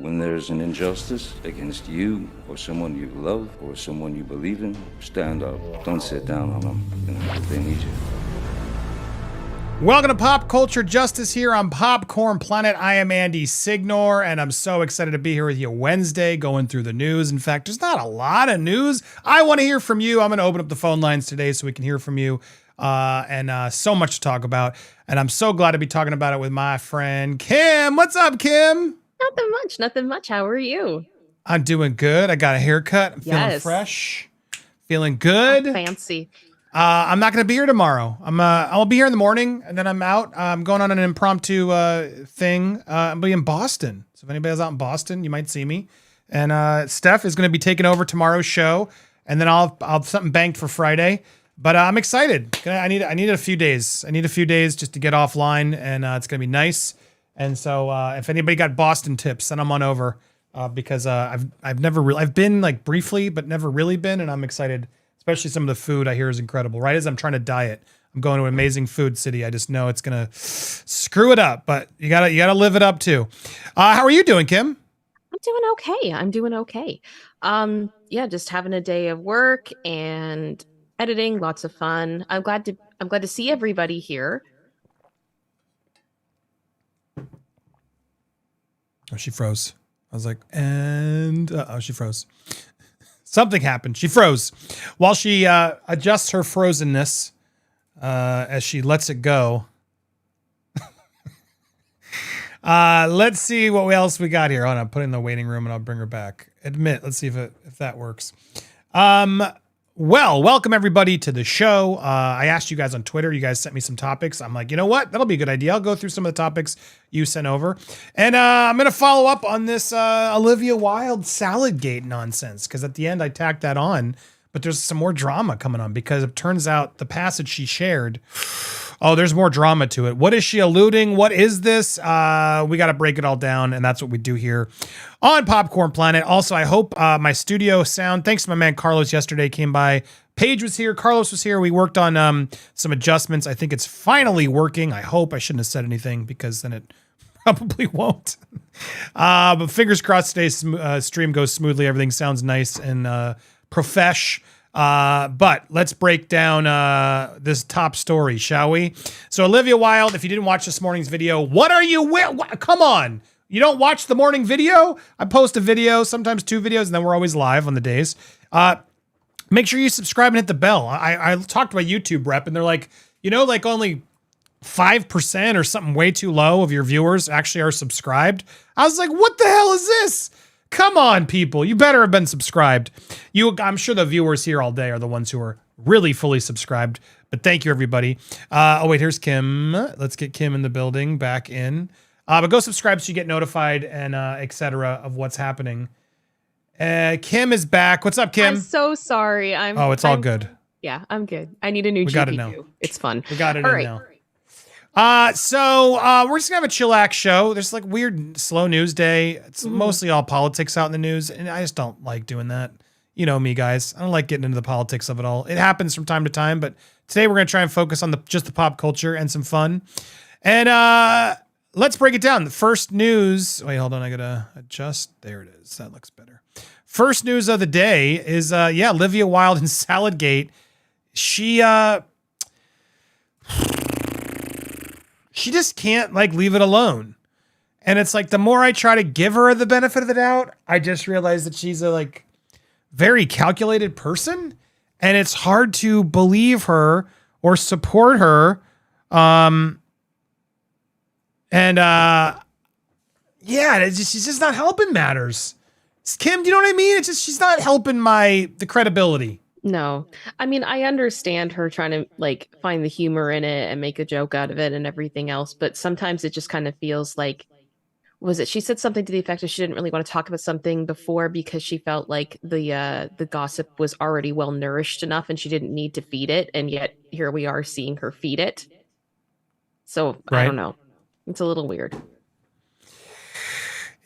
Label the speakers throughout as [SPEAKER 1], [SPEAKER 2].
[SPEAKER 1] When there's an injustice against you or someone you love or someone you believe in, stand up. Don't sit down on them. They need you.
[SPEAKER 2] Welcome to Pop Culture Justice here on Popcorned Planet. I am Andy Signore, and I'm so excited to be here with you Wednesday going through the news. In fact, there's not a lot of news. I want to hear from you. I'm going to open up the phone lines today so we can hear from you. And so much to talk about. And I'm so glad to be talking about it with my friend Kim. What's up, Kim?
[SPEAKER 3] Nothing much. How are you?
[SPEAKER 2] I'm doing good. I got a haircut. I'm feeling fresh. Feeling good.
[SPEAKER 3] Oh, fancy.
[SPEAKER 2] I'm not going to be here tomorrow. I'll be here in the morning, and then I'm out. I'm going on an impromptu thing. I'll be in Boston. So if anybody's out in Boston, you might see me. And Steph is going to be taking over tomorrow's show, and then I'll have something banked for Friday. But I'm excited. I need a few days. I need a few days just to get offline, and it's going to be nice. And so if anybody got Boston tips, send them on over because I've been like briefly, but never really been, and I'm excited. Especially some of the food I hear is incredible. Right as I'm trying to diet, I'm going to an amazing food city. I just know it's gonna screw it up, but you gotta live it up too. How are you doing, Kim?
[SPEAKER 3] I'm doing okay. Yeah, just having a day of work and editing, lots of fun. I'm glad to see everybody here.
[SPEAKER 2] Oh, she froze. I was like, and she froze. Something happened. She froze. While she adjusts her frozenness as she lets it go. Let's see what else we got here. Hold on, I'm putting in the waiting room and I'll bring her back. Admit. Let's see if that works. Well, welcome everybody to the show. I asked you guys on Twitter. You guys sent me some topics. I'm like, you know what? That'll be a good idea. I'll go through some of the topics you sent over. And I'm going to follow up on this Olivia Wilde saladgate nonsense. Because at the end, I tacked that on. But there's some more drama coming on. Because it turns out the passage she shared, there's more drama to it. What is she alluding? What is this? We got to break it all down. And that's what we do here on Popcorned Planet. Also, I hope my studio sound, thanks to my man Carlos yesterday, came by. Paige was here. Carlos was here. We worked on some adjustments. I think it's finally working. I hope. I shouldn't have said anything because then it probably won't. But fingers crossed today's stream goes smoothly. Everything sounds nice and profesh. But let's break down this top story, shall we? So Olivia Wilde, if you didn't watch this morning's video, what are you come on. You don't watch the morning video? I post a video, sometimes two videos, and then we're always live on the days. Make sure you subscribe and hit the bell. I talked to my YouTube rep, and they're like, like only 5% or something way too low of your viewers actually are subscribed. I was like, what the hell is this? Come on, people. You better have been subscribed. I'm sure the viewers here all day are the ones who are really fully subscribed. But thank you, everybody. Wait, here's Kim. Let's get Kim in the building, back in. But go subscribe so you get notified and etc. of what's happening. Kim is back. What's up, Kim?
[SPEAKER 3] I'm so sorry.
[SPEAKER 2] It's all good.
[SPEAKER 3] Yeah, I'm good. I need a new GPU.
[SPEAKER 2] Got it now.
[SPEAKER 3] It's fun.
[SPEAKER 2] We got it all in now. So we're just gonna have a chillax show. There's like weird slow news day. It's mostly all politics out in the news, and I just don't like doing that. You know me, guys. I don't like getting into the politics of it all. It happens from time to time, but today we're gonna try and focus on just the pop culture and some fun. And let's break it down. The first news. Wait, hold on. I gotta adjust. There it is. That looks better. First news of the day is Olivia Wilde and saladgate. She just can't leave it alone. And it's like, the more I try to give her the benefit of the doubt, I just realize that she's a very calculated person, and it's hard to believe her or support her. She's just not helping matters. Kim, do you know what I mean? It's just, she's not helping the credibility.
[SPEAKER 3] No, I mean, I understand her trying to find the humor in it and make a joke out of it and everything else. But sometimes it just kind of feels like, she said something to the effect of she didn't really want to talk about something before because she felt like the gossip was already well nourished enough and she didn't need to feed it. And yet here we are seeing her feed it. So right. I don't know. It's a little weird.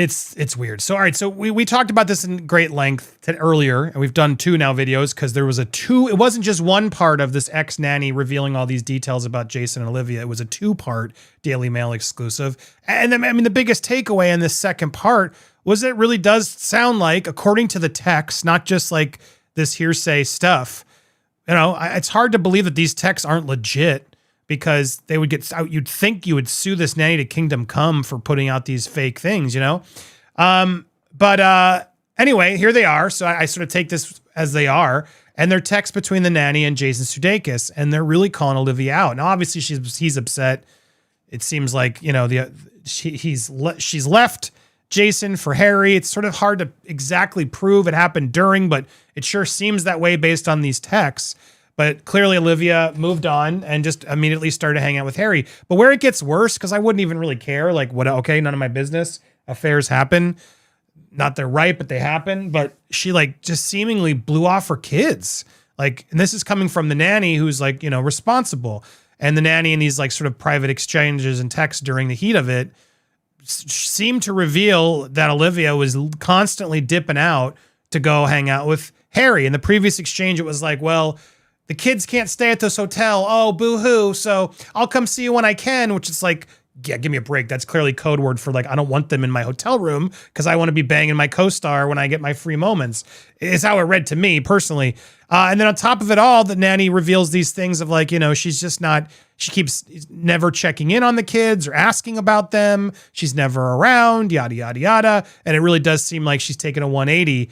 [SPEAKER 2] It's weird. So, all right. So we talked about this in great length earlier, and we've done 2 now videos because there was it wasn't just one part of this ex-nanny revealing all these details about Jason and Olivia. It was a 2-part Daily Mail exclusive. And then, the biggest takeaway in this second part was it really does sound like, according to the text, not just like this hearsay stuff, it's hard to believe that these texts aren't legit, because they would get out. You'd think you would sue this nanny to kingdom come for putting out these fake things, But anyway, here they are. So I sort of take this as they are, and they're texts between the nanny and Jason Sudeikis, and they're really calling Olivia out. Now, obviously, he's upset. It seems like she's left Jason for Harry. It's sort of hard to exactly prove it happened during, but it sure seems that way based on these texts. But clearly Olivia moved on and just immediately started hanging out with Harry. But where it gets worse, because I wouldn't even really care, like, okay, none of my business. Affairs happen. Not they're right, but they happen. But she just seemingly blew off her kids. And this is coming from the nanny, who's responsible. And the nanny, in these sort of private exchanges and texts during the heat of it, seemed to reveal that Olivia was constantly dipping out to go hang out with Harry. In the previous exchange, it was like, well, the kids can't stay at this hotel. Oh, boo-hoo. So I'll come see you when I can, which is like, yeah, give me a break. That's clearly code word for I don't want them in my hotel room because I want to be banging my co-star when I get my free moments, is how it read to me personally. And then on top of it all, the nanny reveals these things of she's just not, she keeps never checking in on the kids or asking about them. She's never around, yada, yada, yada. And it really does seem like she's taken a 180.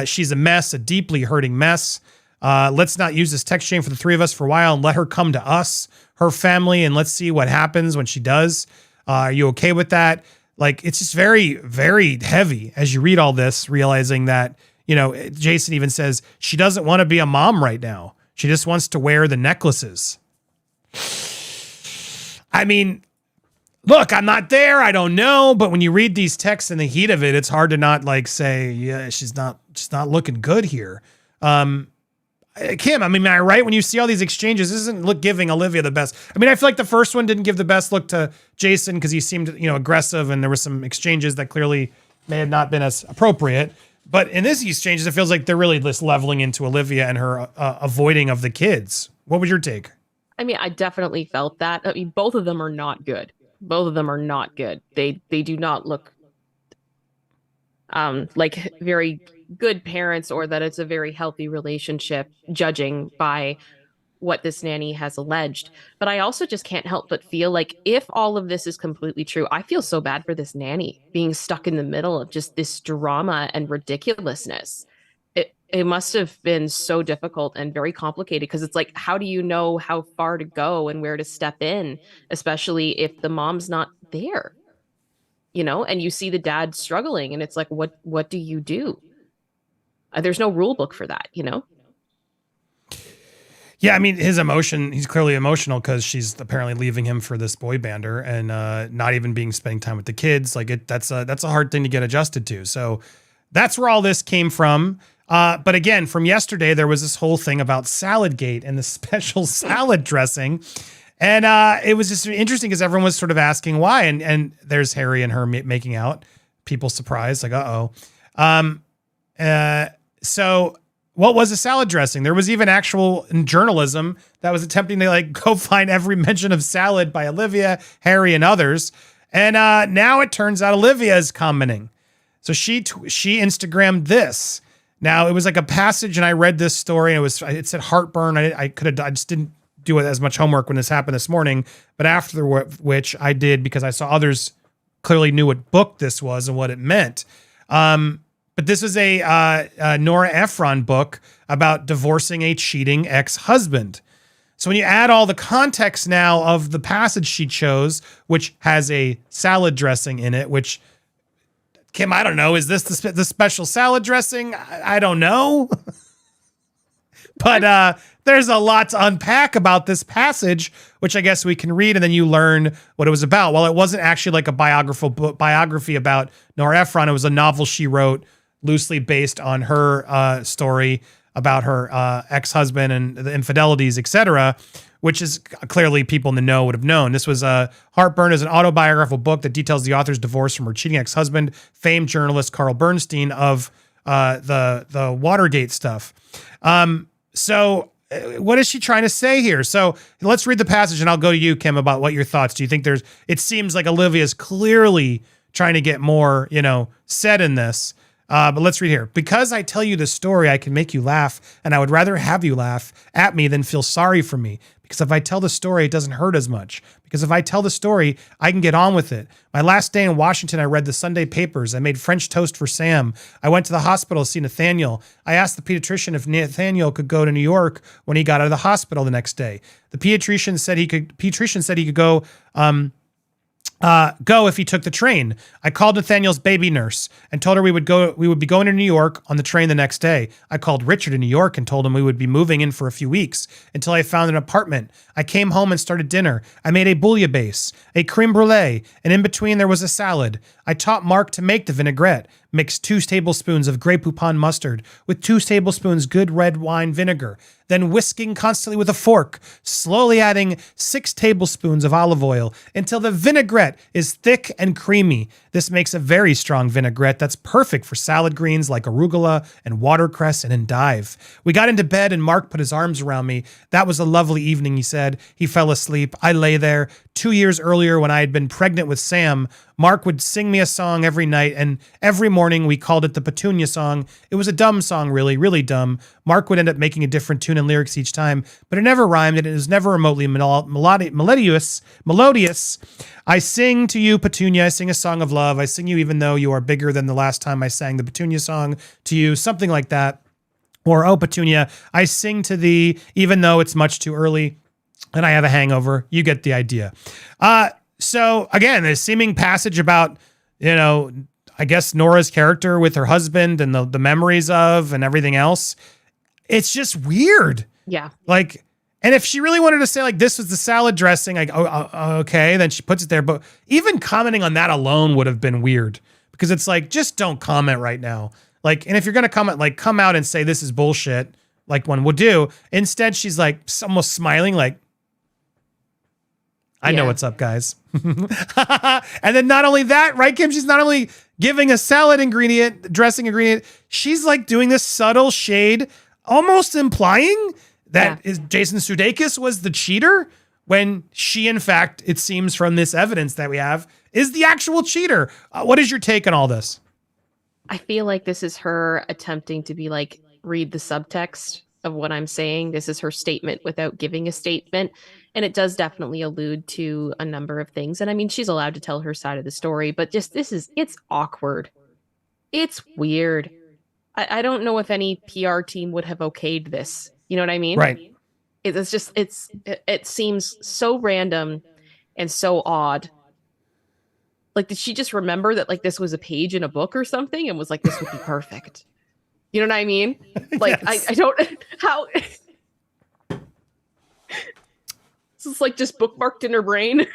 [SPEAKER 2] She's a mess, a deeply hurting mess. Let's not use this text chain for the three of us for a while and let her come to us, her family, and let's see what happens when she does. Are you okay with that? It's just very, very heavy as you read all this, realizing that, Jason even says she doesn't want to be a mom right now. She just wants to wear the necklaces. I mean, look, I'm not there. I don't know. But when you read these texts in the heat of it, it's hard to not say, yeah, she's not looking good here. Kim, am I right when you see all these exchanges? This isn't giving Olivia the best. I feel like the first one didn't give the best look to Jason because he seemed, aggressive, and there were some exchanges that clearly may have not been as appropriate. But in this exchanges, it feels like they're really just leveling into Olivia and her avoiding of the kids. What was your take?
[SPEAKER 3] I definitely felt that. Both of them are not good. Both of them are not good. They do not look like very good parents, or that it's a very healthy relationship, judging by what this nanny has alleged. But I also just can't help but feel like if all of this is completely true, I feel so bad for this nanny being stuck in the middle of just this drama and ridiculousness. It must have been so difficult and very complicated, because it's like, how do you know how far to go and where to step in, especially if the mom's not there, and you see the dad struggling, and it's like, what do you do? There's no rule book for that,
[SPEAKER 2] Yeah, his emotion, he's clearly emotional because she's apparently leaving him for this boy bander and not even spending time with the kids. That's a hard thing to get adjusted to. So that's where all this came from. But again, from yesterday, there was this whole thing about saladgate and the special salad dressing. And it was just interesting because everyone was sort of asking why. And there's Harry and her making out. People surprised, uh-oh. So what was a salad dressing? There was even actual journalism that was attempting to go find every mention of salad by Olivia, Harry, and others. And now it turns out Olivia is commenting. So she Instagrammed this. Now it was a passage, and I read this story, and it said heartburn. I just didn't do as much homework when this happened this morning, but after which I did, because I saw others clearly knew what book this was and what it meant. But this is a Nora Ephron book about divorcing a cheating ex-husband. So when you add all the context now of the passage she chose, which has a salad dressing in it, which, Kim, I don't know, is this the special salad dressing? I don't know. But there's a lot to unpack about this passage, which I guess we can read, and then you learn what it was about. While it wasn't actually a biography about Nora Ephron, it was a novel she wrote loosely based on her story about her ex-husband and the infidelities, etc., which is clearly people in the know would have known. This was Heartburn is an autobiographical book that details the author's divorce from her cheating ex-husband, famed journalist Carl Bernstein of the Watergate stuff. So what is she trying to say here? So let's read the passage, and I'll go to you, Kim, about what your thoughts. Do you think it seems like Olivia is clearly trying to get more, said in this. But let's read here. Because I tell you the story, I can make you laugh, and I would rather have you laugh at me than feel sorry for me. Because if I tell the story, it doesn't hurt as much. Because if I tell the story, I can get on with it. My last day in Washington, I read the Sunday papers. I made French toast for Sam. I went to the hospital to see Nathaniel. I asked the pediatrician if Nathaniel could go to New York when he got out of the hospital the next day. The pediatrician said he could go if he took the train. I called Nathaniel's baby nurse and told her we would be going to New York on the train the next day. I called Richard in New York and told him we would be moving in for a few weeks until I found an apartment. I came home and started dinner. I made a bouillabaisse, a creme brulee, and in between there was a salad. I taught Mark to make the vinaigrette. Mix 2 tablespoons of Grey Poupon mustard with 2 tablespoons good red wine vinegar, then whisking constantly with a fork, slowly adding 6 tablespoons of olive oil until the vinaigrette is thick and creamy. This makes a very strong vinaigrette that's perfect for salad greens like arugula and watercress and endive. We got into bed and Mark put his arms around me. That was a lovely evening, he said. He fell asleep. I lay there. 2 years earlier, when I had been pregnant with Sam, Mark would sing me a song every night, and every morning we called it the Petunia song. It was a dumb song, really, really dumb. Mark would end up making a different tune and lyrics each time, but it never rhymed, and it was never remotely melodious. I sing to you, Petunia. I sing a song of love. I sing you even though you are bigger than the last time I sang the Petunia song to you, something like that. Or, oh, Petunia, I sing to thee even though it's much too early and I have a hangover. You get the idea. So again, the seeming passage about, I guess Nora's character with her husband and the memories of and everything else. It's just weird.
[SPEAKER 3] Yeah.
[SPEAKER 2] Like, and if she really wanted to say like this was the salad dressing, like, okay, then she puts it there. But even commenting on that alone would have been weird because it's like, just don't comment right now. Like, and if you're going to comment, like come out and say this is bullshit, like one would do. Instead, she's like almost smiling like, I know what's up, guys. And then not only that, right, Kim? She's not only giving a salad dressing ingredient, she's like doing this subtle shade, almost implying that is Jason Sudeikis was the cheater when she, in fact, it seems from this evidence that we have, is the actual cheater. What is your take on all this?
[SPEAKER 3] I feel like this is her attempting to be like, read the subtext of what I'm saying. This is her statement without giving a statement. And it does definitely allude to a number of things. And I mean, she's allowed to tell her side of the story, but just it's awkward. It's weird. I don't know if any PR team would have okayed this. You know what I mean?
[SPEAKER 2] Right.
[SPEAKER 3] It seems so random and so odd. Like, did she just remember that like this was a page in a book or something and was like, this would be perfect? You know what I mean? Like, yes. I don't, how, this is like just bookmarked in her brain.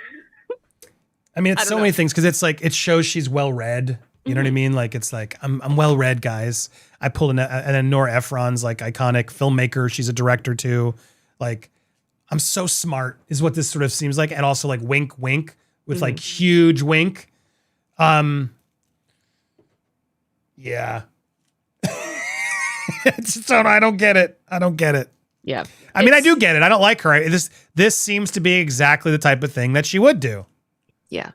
[SPEAKER 2] I mean, it's so many things because it's like, it shows she's well-read. You know what I mean? Like, it's like, I'm well-read, guys. I pulled in, and then Nora Ephron's like iconic filmmaker. She's a director too. Like, I'm so smart is what this sort of seems like. And also like wink, wink with like huge wink. Yeah. I don't get it.
[SPEAKER 3] Yeah.
[SPEAKER 2] I mean, I do get it. I don't like her. This seems to be exactly the type of thing that she would do.
[SPEAKER 3] Yeah.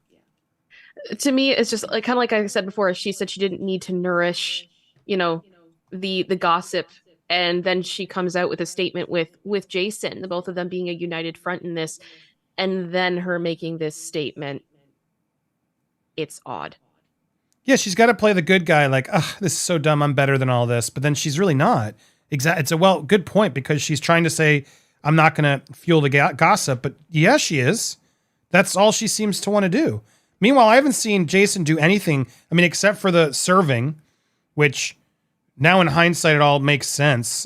[SPEAKER 3] To me, it's just like kind of like I said before, she said she didn't need to nourish, the gossip. And then she comes out with a statement with Jason, the both of them being a united front in this. And then her making this statement. It's odd.
[SPEAKER 2] Yeah, she's got to play the good guy. Like, this is so dumb. I'm better than all this. But then she's really not. Exactly. It's a good point because she's trying to say, I'm not going to fuel the gossip. But yeah, she is. That's all she seems to want to do. Meanwhile, I haven't seen Jason do anything. I mean, except for the serving, which now in hindsight, it all makes sense.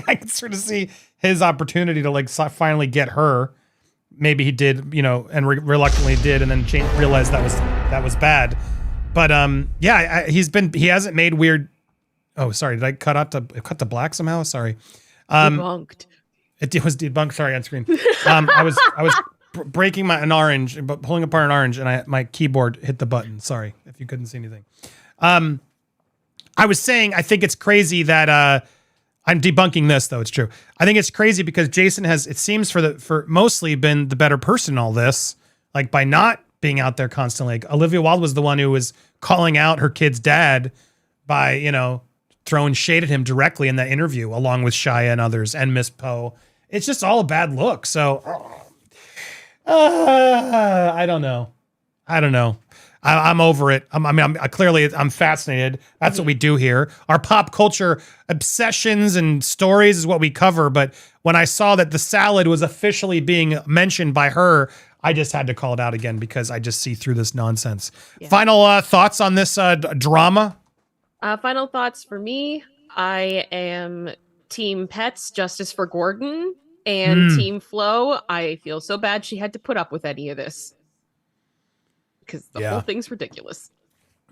[SPEAKER 2] I can sort of see his opportunity to like finally get her. Maybe he did, and reluctantly did, and then realized that was bad. But yeah, he hasn't made weird. Oh, sorry, did I cut to black somehow? Sorry.
[SPEAKER 3] Debunked.
[SPEAKER 2] It was debunked. Sorry, on screen. I was breaking pulling apart an orange, and my keyboard hit the button. Sorry if you couldn't see anything. I was saying I think it's crazy that I'm debunking this, though. It's true. I think it's crazy because Jason has, it seems for mostly been the better person in all this, like by not being out there constantly. Like, Olivia Wilde was the one who was calling out her kid's dad by, you know, throwing shade at him directly in that interview, along with Shia and others and Miss Poe. It's just all a bad look. So I don't know. I'm over it. I'm clearly fascinated. That's what we do here. Our pop culture obsessions and stories is what we cover. But when I saw that the salad was officially being mentioned by her, I just had to call it out again because I just see through this nonsense. Yeah. Final thoughts on this drama?
[SPEAKER 3] Final thoughts for me. I am Team Pets, Justice for Gordon, and Team Flo. I feel so bad she had to put up with any of this. Because the whole thing's ridiculous.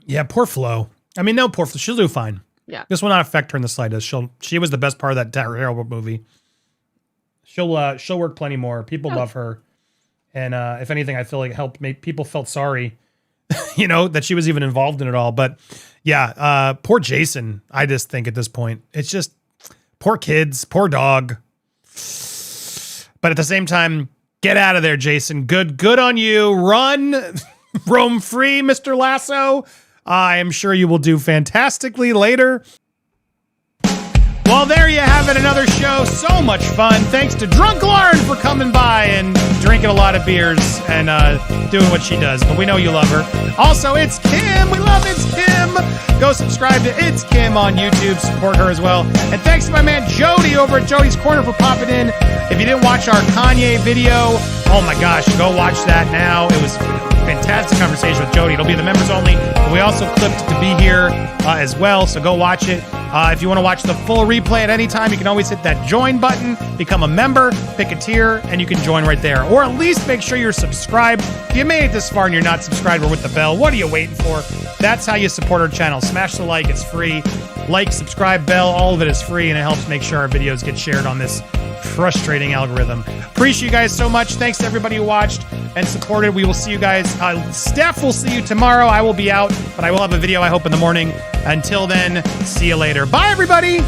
[SPEAKER 3] Yeah,
[SPEAKER 2] poor Flo. I mean, no, poor Flo. She'll do fine.
[SPEAKER 3] Yeah.
[SPEAKER 2] This will not affect her in the slightest. She was the best part of that terrible movie. She'll work plenty more. People love her. And if anything, I feel like helped make people felt sorry, you know, that she was even involved in it all. But yeah, poor Jason, I just think at this point, it's just poor kids, poor dog. But at the same time, get out of there, Jason. Good on you. Run. Roam free, Mr. Lasso. I am sure you will do fantastically later. Well, there you have it. Another show. So much fun. Thanks to Drunk Lauren for coming by and drinking a lot of beers and doing what she does. But we know you love her. Also, It's Kim. We love It's Kim. Go subscribe to It's Kim on YouTube. Support her as well. And thanks to my man Jody over at Jody's Corner for popping in. If you didn't watch our Kanye video, oh my gosh, go watch that now. It was fantastic conversation with Jody. It'll be the members only, but we also clipped to be here as well, so go watch it. If you want to watch the full replay at any time, you can always hit that join button, become a member, pick a tier, and you can join right there. Or at least make sure you're subscribed. If you made it this far and you're not subscribed or with the bell, what are you waiting for? That's how you support our channel. Smash the like, it's free. Like, subscribe, bell, all of it is free, and it helps make sure our videos get shared on this frustrating algorithm. Appreciate you guys so much. Thanks to everybody who watched and supported. We will see you guys. Steph will see you tomorrow. I will be out, but I will have a video, I hope, in the morning. Until then, see you later. Bye, everybody.